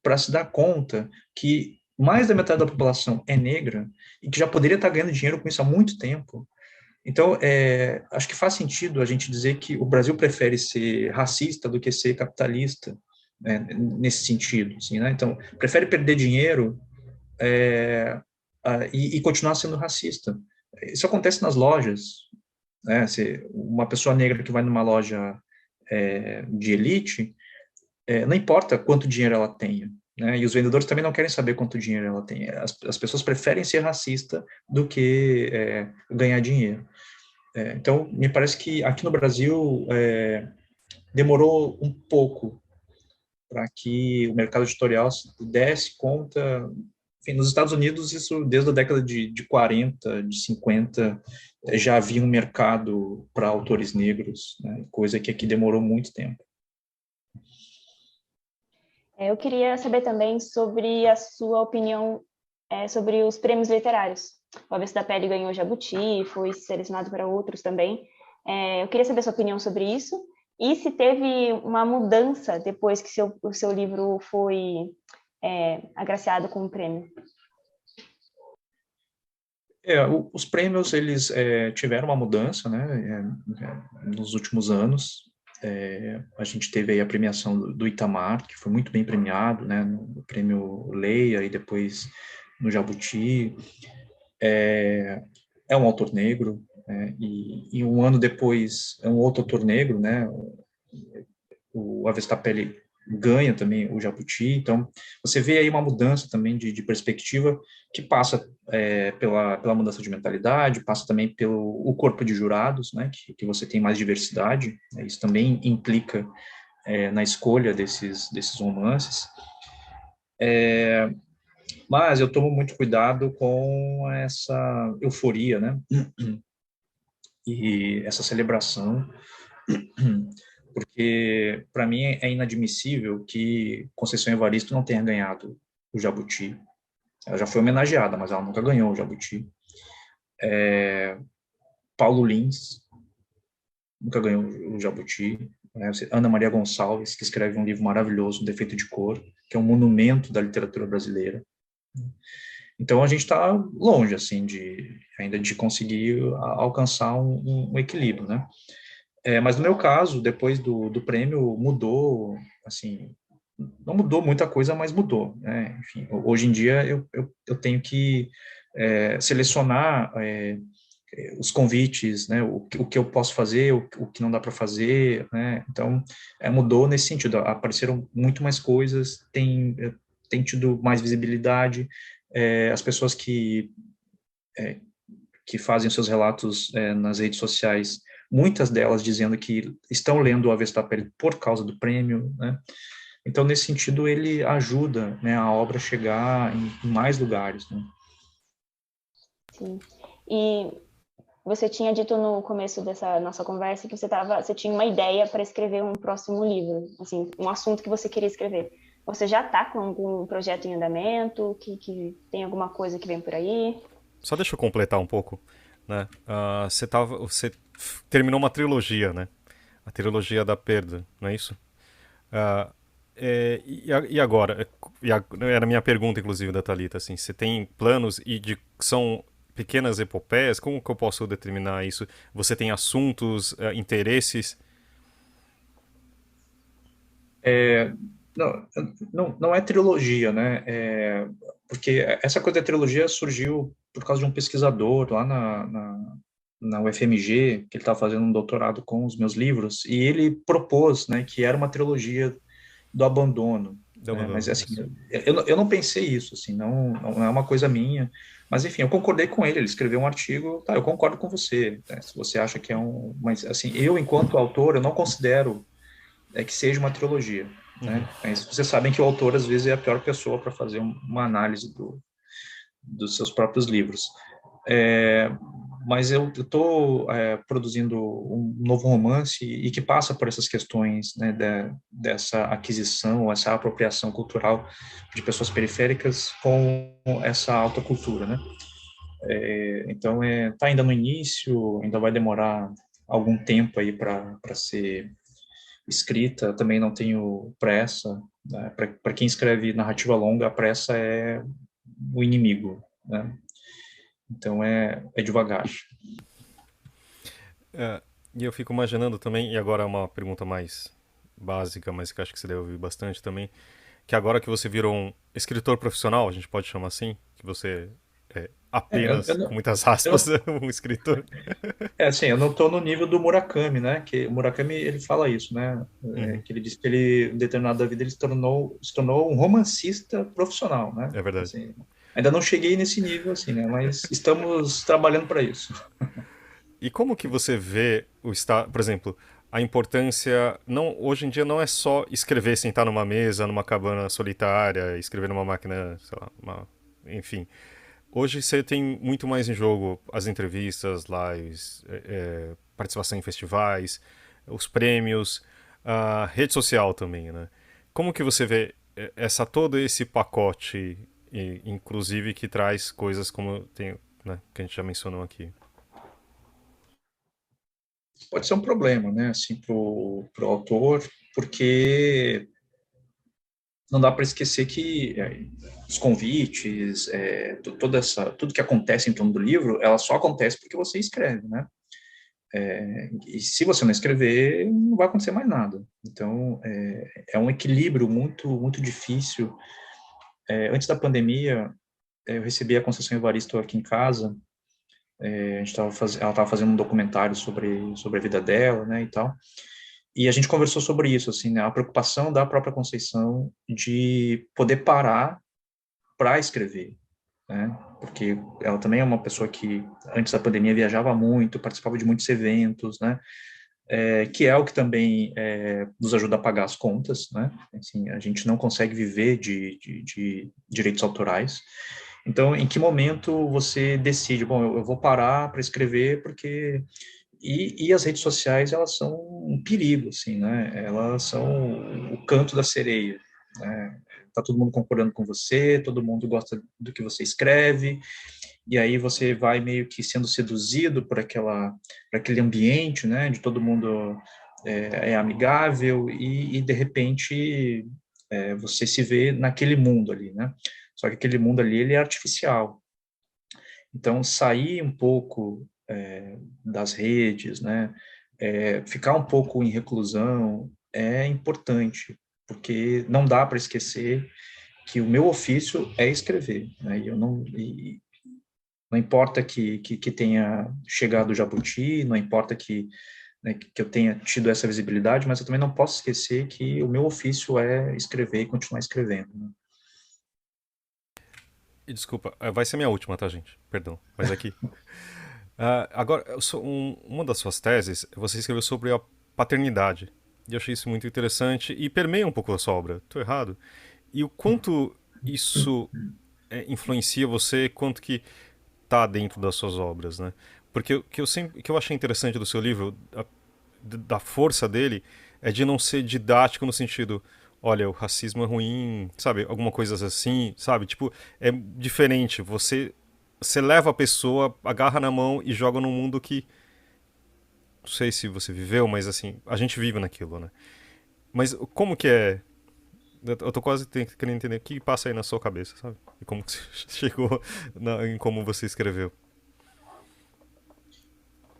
para se dar conta que mais da metade da população é negra e que já poderia estar ganhando dinheiro com isso há muito tempo. Então, acho que faz sentido a gente dizer que o Brasil prefere ser racista do que ser capitalista, né, nesse sentido. Assim, né? Então, prefere perder dinheiro e continuar sendo racista. Isso acontece nas lojas. Né? Uma pessoa negra que vai numa loja de elite, não importa quanto dinheiro ela tenha. Né? E os vendedores também não querem saber quanto dinheiro ela tem. As pessoas preferem ser racista do que ganhar dinheiro. Então, me parece que aqui no Brasil demorou um pouco para que o mercado editorial se desse conta. Enfim, nos Estados Unidos, isso desde a década de 40, de 50, já havia um mercado para autores negros, né? Coisa que aqui demorou muito tempo. Eu queria saber também sobre a sua opinião sobre os prêmios literários. O Avesso da Pele ganhou Jabuti, foi selecionado para outros também. Eu queria saber a sua opinião sobre isso e se teve uma mudança depois que o seu livro foi agraciado com o prêmio. Os prêmios, eles tiveram uma mudança, né, nos últimos anos. A gente teve aí a premiação do Itamar, que foi muito bem premiado, né, no prêmio Leia e depois no Jabuti. É um autor negro, né, e um ano depois é um outro autor negro, né, o Avesso da Pele ganha também o Jabuti. Então, você vê aí uma mudança também de perspectiva que passa pela mudança de mentalidade, passa também pelo o corpo de jurados, né, que você tem mais diversidade, né, isso também implica na escolha desses romances. Mas eu tomo muito cuidado com essa euforia, né, e essa celebração, porque para mim é inadmissível que Conceição Evaristo não tenha ganhado o Jabuti. Ela já foi homenageada, mas ela nunca ganhou o Jabuti. Paulo Lins nunca ganhou o Jabuti. Né? Ana Maria Gonçalves, que escreve um livro maravilhoso, Um Defeito de Cor, que é um monumento da literatura brasileira. Então a gente está longe, assim, ainda de conseguir alcançar um equilíbrio, né? Mas no meu caso, depois do prêmio, mudou, assim, não mudou muita coisa, mas mudou, né? Enfim, hoje em dia eu tenho que selecionar os convites, né? O que eu posso fazer, o que não dá para fazer, né? Então, mudou nesse sentido. Apareceram muito mais coisas, tem tido mais visibilidade. As pessoas que fazem seus relatos nas redes sociais, muitas delas dizendo que estão lendo o Avesta Pele por causa do prêmio, né? Então, nesse sentido, ele ajuda, né, a obra a chegar em mais lugares, né? Sim. E você tinha dito no começo dessa nossa conversa que você tinha uma ideia para escrever um próximo livro, assim, um assunto que você queria escrever. Você já está com algum projeto em andamento? Que tem alguma coisa que vem por aí? Só deixa eu completar um pouco, né? Você terminou uma trilogia, né? A trilogia da perda, não é isso? Ah, e agora? Era a minha pergunta, inclusive, da Thalita, assim, você tem planos são pequenas epopeias? Como que eu posso determinar isso? Você tem assuntos, interesses? Não é trilogia, né? Porque essa coisa da trilogia surgiu por causa de um pesquisador lá na UFMG, que ele estava fazendo um doutorado com os meus livros, e ele propôs, né, que era uma trilogia do abandono, né? Mas assim, eu não pensei isso, assim, não é uma coisa minha, mas enfim, eu concordei com ele escreveu um artigo, tá, eu concordo com você, né? Se você acha que mas assim, eu enquanto autor, eu não considero que seja uma trilogia, né? Mas vocês sabem que o autor às vezes é a pior pessoa para fazer uma análise dos seus próprios livros. Mas eu estou produzindo um novo romance e que passa por essas questões, né, dessa aquisição, essa apropriação cultural de pessoas periféricas com essa alta cultura, né? Então, está ainda no início, ainda vai demorar algum tempo aí para ser escrita, também não tenho pressa, né? Para quem escreve narrativa longa, a pressa é o inimigo, né? Então é devagar. E eu fico imaginando também, e agora é uma pergunta mais básica, mas que acho que você deve ouvir bastante também, que agora que você virou um escritor profissional, a gente pode chamar assim, que você é apenas, com muitas aspas, um escritor. Assim, eu não estou no nível do Murakami, né? Que o Murakami, ele fala isso, né? Que ele disse que ele, em determinada vida, ele se tornou um romancista profissional, né? É verdade. Assim, ainda não cheguei nesse nível, assim, né? Mas estamos trabalhando para isso. E como que você vê por exemplo, a importância, não, hoje em dia não é só escrever, sentar numa mesa, numa cabana solitária, escrever numa máquina, sei lá, enfim. Hoje você tem muito mais em jogo as entrevistas, lives, participação em festivais, os prêmios, a rede social também, né? Como que você vê todo esse pacote, inclusive que traz coisas como tem, né, que a gente já mencionou aqui? Pode ser um problema, né? Assim, pro autor, porque não dá para esquecer que os convites, tudo que acontece em torno do livro, ela só acontece porque você escreve, né? E se você não escrever, não vai acontecer mais nada. Então, é um equilíbrio muito, muito difícil. Antes da pandemia, eu recebi a Conceição Evaristo aqui em casa. Ela estava fazendo um documentário sobre a vida dela, né, e tal. E a gente conversou sobre isso, assim, né, a preocupação da própria Conceição de poder parar para escrever, né, porque ela também é uma pessoa que, antes da pandemia, viajava muito, participava de muitos eventos, né, que é o que também nos ajuda a pagar as contas, né, assim, a gente não consegue viver de direitos autorais. Então, em que momento você decide, bom, eu vou parar para escrever porque... E as redes sociais, elas são um perigo, assim, né? Elas são o canto da sereia, né? Tá todo mundo concordando com você, todo mundo gosta do que você escreve, e aí você vai meio que sendo seduzido por aquele ambiente, né? De todo mundo é amigável e de repente você se vê naquele mundo ali, né? Só que aquele mundo ali, ele é artificial. Então, sair um pouco das redes, né, ficar um pouco em reclusão é importante, porque não dá para esquecer que o meu ofício é escrever, né, não importa que tenha chegado o Jabuti, não importa né, que eu tenha tido essa visibilidade, mas eu também não posso esquecer que o meu ofício é escrever e continuar escrevendo, né? E desculpa, vai ser minha última, tá, gente? Perdão, mas aqui. Agora, uma das suas teses, você escreveu sobre a paternidade. E eu achei isso muito interessante e permeia um pouco a sua obra. Tô errado? E o quanto isso influencia você, quanto que tá dentro das suas obras, né? Porque o que eu achei interessante do seu livro, da força dele, é de não ser didático no sentido, olha, o racismo é ruim, sabe? Alguma coisa assim, sabe? Tipo, é diferente. Você leva a pessoa, agarra na mão e joga num mundo que não sei se você viveu, mas assim, a gente vive naquilo, né? Mas como que é? Eu tô quase querendo entender o que passa aí na sua cabeça, sabe? E como que você chegou em como você escreveu.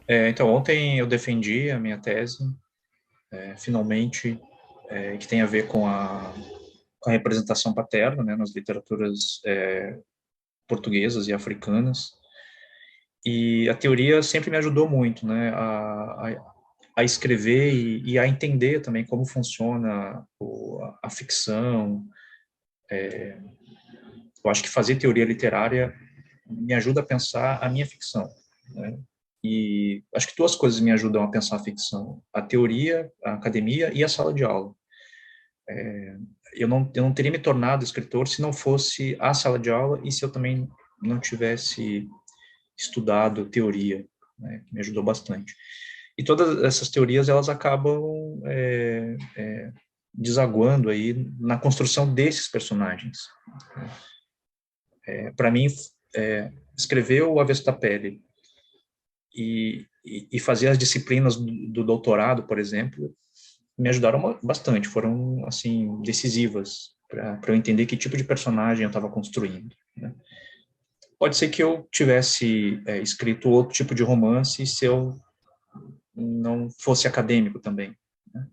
Então, ontem eu defendi a minha tese, finalmente, que tem a ver com a representação paterna, né, nas literaturas portuguesas e africanas. E a teoria sempre me ajudou muito, né, a escrever e a entender também como funciona a ficção. Eu acho que fazer teoria literária me ajuda a pensar a minha ficção, né? E acho que duas coisas me ajudam a pensar a ficção: a teoria, a academia e a sala de aula. Eu não teria me tornado escritor se não fosse a sala de aula e se eu também não tivesse estudado teoria, né, que me ajudou bastante. E todas essas teorias, elas acabam desaguando aí na construção desses personagens. Para mim, escrever o Avesso da Pele e fazer as disciplinas do doutorado, por exemplo, me ajudaram bastante, foram, assim, decisivas para eu entender que tipo de personagem eu estava construindo, né? Pode ser que eu tivesse escrito outro tipo de romance se eu não fosse acadêmico também, né?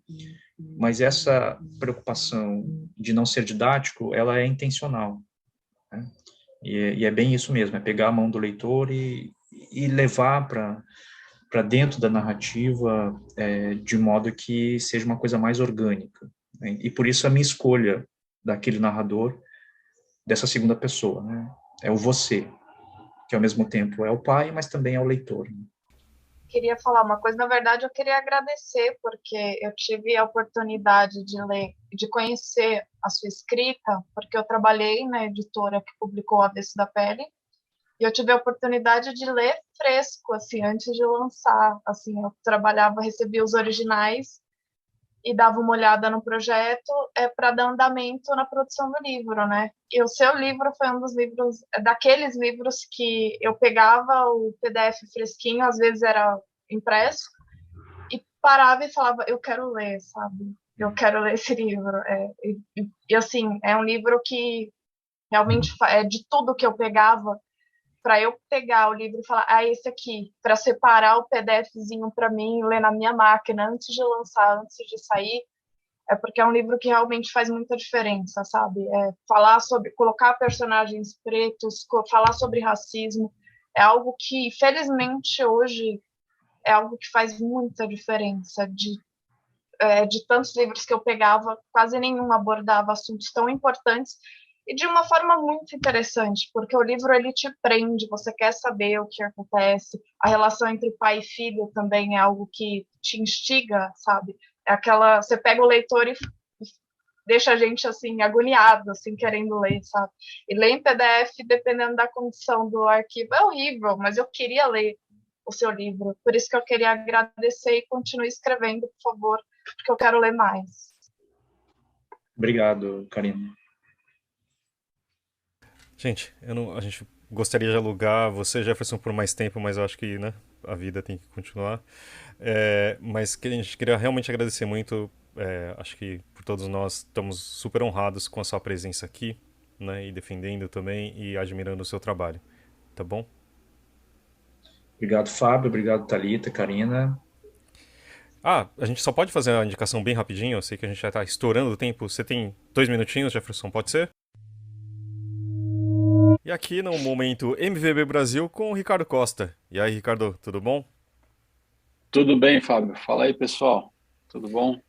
Mas essa preocupação de não ser didático, ela é intencional, né? E é bem isso mesmo, é pegar a mão do leitor e levar para dentro da narrativa de modo que seja uma coisa mais orgânica, né? E por isso a minha escolha daquele narrador, dessa segunda pessoa, né? É o você, que ao mesmo tempo é o pai, mas também é o leitor, né? Queria falar uma coisa, na verdade eu queria agradecer, porque eu tive a oportunidade de ler, de conhecer a sua escrita, porque eu trabalhei na editora que publicou Avesso da Pele, e eu tive a oportunidade de ler fresco, assim, antes de lançar, assim, eu trabalhava, recebia os originais e dava uma olhada no projeto para dar andamento na produção do livro, né? E o seu livro foi um dos livros, daqueles livros que eu pegava o PDF fresquinho, às vezes era impresso, e parava e falava, eu quero ler, sabe? Eu quero ler esse livro. E assim, é um livro que realmente é de tudo que eu pegava, para eu pegar o livro e falar, esse aqui, para separar o PDFzinho para mim, ler na minha máquina antes de lançar, antes de sair, é porque é um livro que realmente faz muita diferença, sabe? Falar sobre, colocar personagens pretos, falar sobre racismo, é algo que, felizmente, hoje, é algo que faz muita diferença, de tantos livros que eu pegava, quase nenhum abordava assuntos tão importantes e de uma forma muito interessante, porque o livro ele te prende, você quer saber o que acontece, a relação entre pai e filho também é algo que te instiga, sabe? É aquela, você pega o leitor e deixa a gente assim agoniado, assim querendo ler, sabe? E ler em PDF, dependendo da condição do arquivo, é horrível, mas eu queria ler o seu livro, por isso que eu queria agradecer e continue escrevendo, por favor, porque eu quero ler mais. Obrigado, Karina. Gente, a gente gostaria de alugar você, Jefferson, por mais tempo, mas eu acho que, né, a vida tem que continuar. Mas a gente queria realmente agradecer muito. Acho que por todos nós estamos super honrados com a sua presença aqui, né, e defendendo também e admirando o seu trabalho. Tá bom? Obrigado, Fábio. Obrigado, Thalita, Karina. A gente só pode fazer uma indicação bem rapidinho. Eu sei que a gente já está estourando o tempo. Você tem 2 minutinhos, Jefferson? Pode ser? E aqui no momento MVB Brasil com o Ricardo Costa. E aí, Ricardo, tudo bom? Tudo bem, Fábio. Fala aí, pessoal. Tudo bom?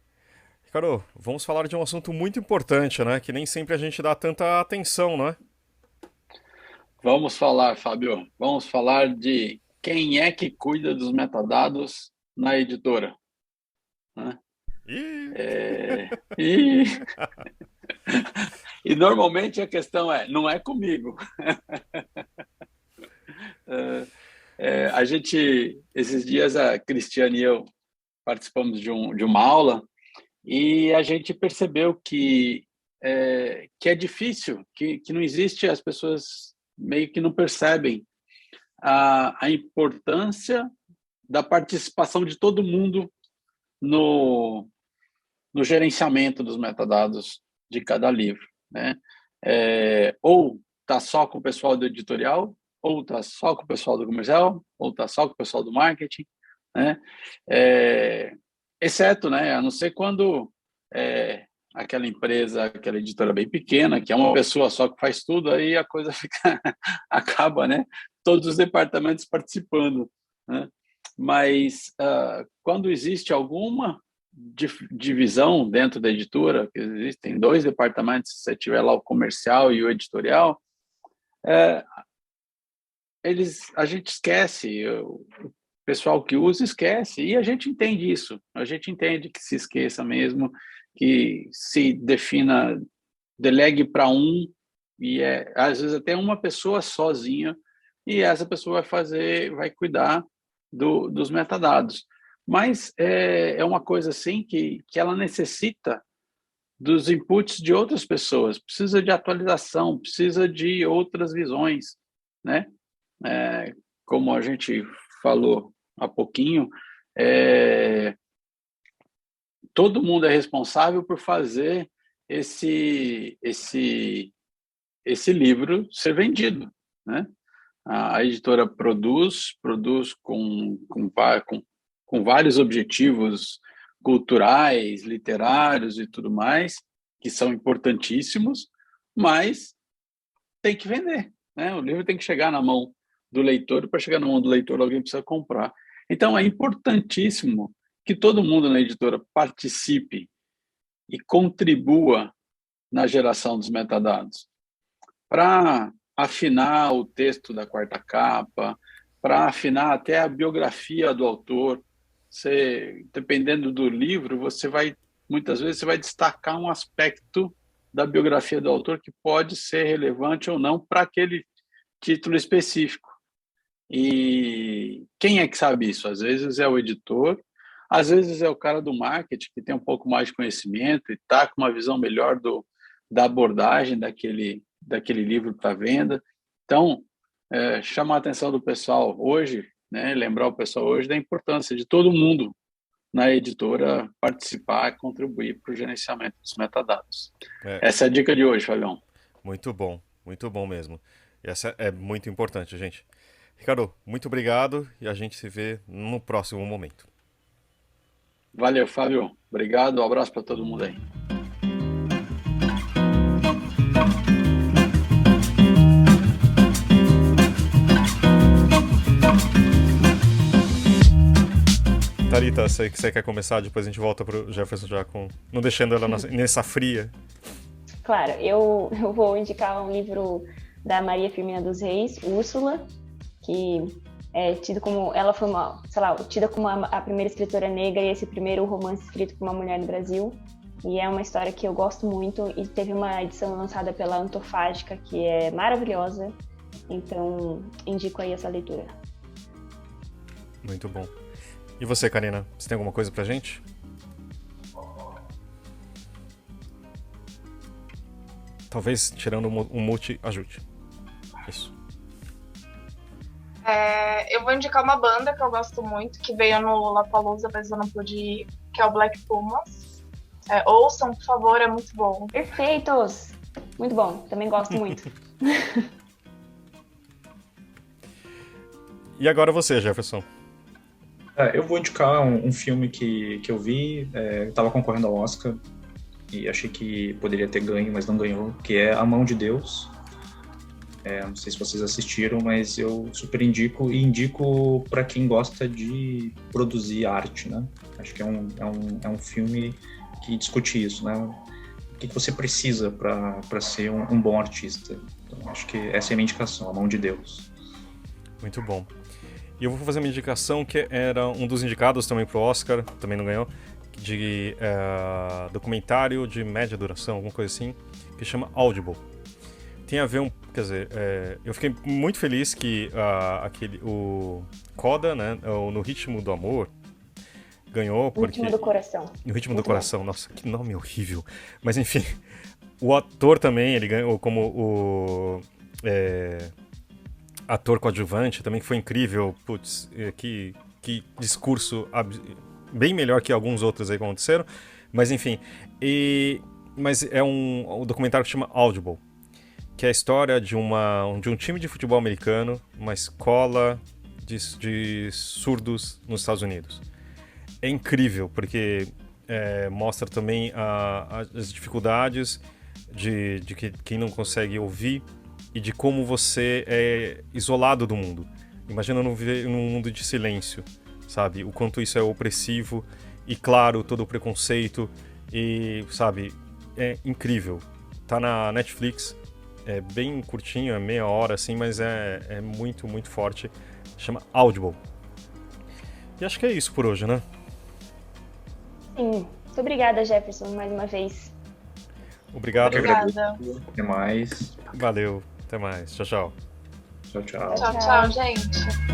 Ricardo, vamos falar de um assunto muito importante, né? Que nem sempre a gente dá tanta atenção, né? Vamos falar, Fábio. Vamos falar de quem é que cuida dos metadados na editora. Né? E normalmente a questão não é comigo. A gente, esses dias, a Cristiane e eu participamos de uma aula e a gente percebeu que é difícil, que não existe, as pessoas meio que não percebem a importância da participação de todo mundo no gerenciamento dos metadados de cada livro, né? Ou está só com o pessoal do editorial, ou está só com o pessoal do comercial, ou está só com o pessoal do marketing, né? Exceto, né, a não ser quando aquela empresa, aquela editora bem pequena, que é uma pessoa só que faz tudo, aí a coisa acaba, né? Todos os departamentos participando, né? Mas quando existe alguma divisão dentro da editora, que existem 2 departamentos, se você tiver lá o comercial e o editorial, a gente esquece, o pessoal que usa esquece, e a gente entende isso, a gente entende que se esqueça mesmo, que se defina, delegue para um, e às vezes até uma pessoa sozinha, e essa pessoa vai cuidar dos metadados. Mas é uma coisa assim que ela necessita dos inputs de outras pessoas, precisa de atualização, precisa de outras visões, né? Como a gente falou há pouquinho, todo mundo é responsável por fazer esse livro ser vendido, né? A editora produz com vários objetivos culturais, literários e tudo mais, que são importantíssimos, mas tem que vender, né? O livro tem que chegar na mão do leitor, e para chegar na mão do leitor alguém precisa comprar. Então é importantíssimo que todo mundo na editora participe e contribua na geração dos metadados, para afinar o texto da quarta capa, para afinar até a biografia do autor. Dependendo do livro, muitas vezes você vai destacar um aspecto da biografia do autor que pode ser relevante ou não para aquele título específico. E quem é que sabe isso? Às vezes é o editor, às vezes é o cara do marketing que tem um pouco mais de conhecimento e está com uma visão melhor da abordagem daquele livro para venda. Então, chamar a atenção do pessoal hoje, né, lembrar o pessoal hoje da importância de todo mundo na editora participar e contribuir para o gerenciamento dos metadados. Essa é a dica de hoje, Fabião. Muito bom mesmo. Essa é muito importante, gente. Ricardo, muito obrigado e a gente se vê no próximo momento. Valeu, Fábio. Obrigado, um abraço para todo mundo aí. Thalita, você quer começar? Depois a gente volta pro Jefferson já não deixando ela nessa fria. Claro, eu vou indicar um livro da Maria Firmina dos Reis, Úrsula, que é tido como, ela foi tida como a primeira escritora negra e esse primeiro romance escrito por uma mulher no Brasil. E é uma história que eu gosto muito e teve uma edição lançada pela Antofágica, que é maravilhosa. Então, indico aí essa leitura. Muito bom. E você, Karina? Você tem alguma coisa pra gente? Talvez tirando um mute ajude. Isso. Eu vou indicar uma banda que eu gosto muito, que veio no Lollapalooza, mas eu não pude ir, que é o Black Pumas. Ouçam, por favor, é muito bom. Perfeitos! Muito bom, também gosto muito. E agora você, Jefferson. Eu vou indicar um filme que eu vi, estava concorrendo ao Oscar e achei que poderia ter ganho, mas não ganhou, que é A Mão de Deus. Não sei se vocês assistiram, mas eu super indico e indico para quem gosta de produzir arte, né? Acho que é um filme que discute isso, né? O que você precisa para ser um bom artista. Então, acho que essa é a minha indicação, A Mão de Deus. Muito bom. E eu vou fazer uma indicação que era um dos indicados também pro Oscar, também não ganhou, de documentário de média duração, alguma coisa assim, que chama Audible. Tem a ver eu fiquei muito feliz que o Coda, né, No Ritmo do Amor, ganhou porque... No Ritmo do Coração. No Ritmo do Coração, nossa, que nome horrível. Mas enfim, o ator também, ele ganhou como o ator coadjuvante, também foi incrível. Putz, que discurso bem melhor que alguns outros aí que aconteceram. Mas enfim, mas é um documentário que chama Audible, que é a história de um time de futebol americano, uma escola de surdos nos Estados Unidos. É incrível, porque mostra também as dificuldades de quem não consegue ouvir e de como você é isolado do mundo. Imagina não viver num mundo de silêncio, sabe? O quanto isso é opressivo e, claro, todo o preconceito e, sabe, é incrível. Tá na Netflix, é bem curtinho, é meia hora assim, mas é muito, muito forte. Chama Audible. E acho que é isso por hoje, né? Sim. Muito obrigada, Jefferson, mais uma vez. Obrigado. Obrigada. Até mais. Valeu. Até mais. Tchau, tchau. Tchau, tchau. Tchau, tchau, gente.